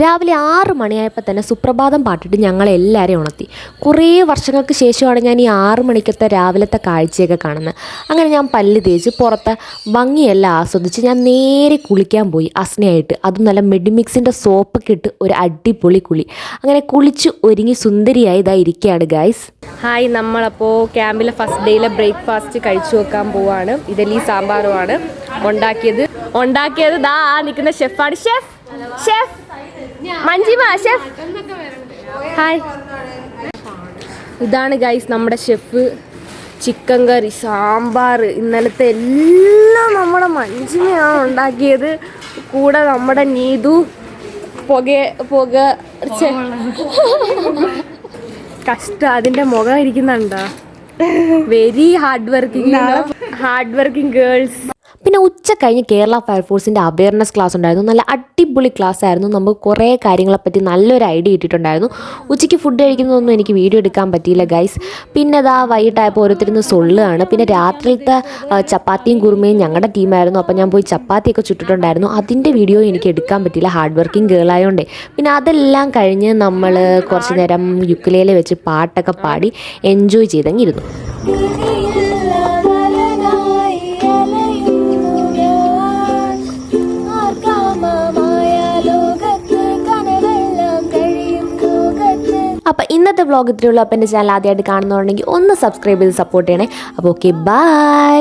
രാവിലെ 6 മണിയായപ്പോൾ തന്നെ സുപ്രഭാതം പാട്ടിട്ട് ഞങ്ങളെല്ലാവരെയും ഉണർത്തി. കുറേ വർഷങ്ങൾക്ക് ശേഷമാണ് ഞാൻ ഈ 6 മണിക്കത്തെ രാവിലത്തെ കാഴ്ചയൊക്കെ കാണുന്നത്. അങ്ങനെ ഞാൻ പല്ല് തേച്ച് പുറത്തെ ഭംഗിയെല്ലാം ആസ്വദിച്ച് ഞാൻ നേരെ കുളിക്കാൻ പോയി അസ്നയായിട്ട്. അതും നല്ല മെഡിമിക്സിൻ്റെ സോപ്പൊക്കെ ഇട്ട് ഒരു അടിപൊളി കുളി. അങ്ങനെ കുളിച്ച് ഒരുങ്ങി സുന്ദരിയായി ഇതാ ഇരിക്കുകയാണ് ഗൈസ്. ഹായ്, നമ്മളപ്പോൾ ക്യാമ്പിലെ ഫസ്റ്റ് ഡേയിലെ ബ്രേക്ക്ഫാസ്റ്റ് കഴിച്ചു വെക്കാൻ പോവാണ്. ഇഡലി സാമ്പാറുമാണ് ഉണ്ടാക്കിയത് ദാ നിൽക്കുന്ന ഷെഫാണ്. Chef Manjima chef. ഹായ്, ഇതാണ് ഗൈസ് നമ്മുടെ ഷെഫ്. ചിക്കൻ കറി, സാമ്പാർ, ഇന്നലത്തെ എല്ലാം നമ്മുടെ മഞ്ജിമയാണ് ഉണ്ടാക്കിയത്. കൂടെ നമ്മുടെ നീതു പുക കഷ്ടം അതിൻ്റെ മുഖം ഇരിക്കുന്നുണ്ടോ. Very hard working girls. പിന്നെ ഉച്ച കഴിഞ്ഞ് കേരള ഫയർഫോഴ്സിൻ്റെ അവയർനെസ് ക്ലാസ് ഉണ്ടായിരുന്നു. നല്ല അടിപൊളി ക്ലാസ് ആയിരുന്നു. നമുക്ക് കുറേ കാര്യങ്ങളെപ്പറ്റി നല്ലൊരു ഐഡിയ ഇട്ടിട്ടുണ്ടായിരുന്നു. ഉച്ചയ്ക്ക് ഫുഡ് കഴിക്കുന്നതൊന്നും എനിക്ക് വീഡിയോ എടുക്കാൻ പറ്റിയില്ല ഗൈസ്. പിന്നെ അതാ വൈകിട്ടായപ്പോൾ ഓരോരുത്തരുന്ന് സൊള്ളുകയാണ്. പിന്നെ രാത്രിയിലത്തെ ചപ്പാത്തിയും കുറുമയും ഞങ്ങളുടെ ടീമായിരുന്നു. അപ്പോൾ ഞാൻ പോയി ചപ്പാത്തിയൊക്കെ ചുട്ടിട്ടുണ്ടായിരുന്നു. അതിൻ്റെ വീഡിയോ എനിക്ക് എടുക്കാൻ പറ്റിയില്ല, ഹാർഡ് വർക്കിംഗ് ഗേൾ ആയതുകൊണ്ടേ. പിന്നെ അതെല്ലാം കഴിഞ്ഞ് നമ്മൾ കുറച്ച് നേരം യുക്കുലേലെ വെച്ച് പാട്ടൊക്കെ പാടി എൻജോയ് ചെയ്തങ്ങിരുന്നു. അപ്പോൾ ഇന്നത്തെ വ്ളോഗ് ഇത്രയുള്ളൂ. അപ്പോൾ എൻ്റെ ചാനൽ ആദ്യമായിട്ട് കാണുന്നുണ്ടെങ്കിൽ ഒന്ന് സബ്സ്ക്രൈബ് ചെയ്ത് സപ്പോർട്ട് ചെയ്യണേ. അപ്പോൾ ഓക്കെ, ബൈ.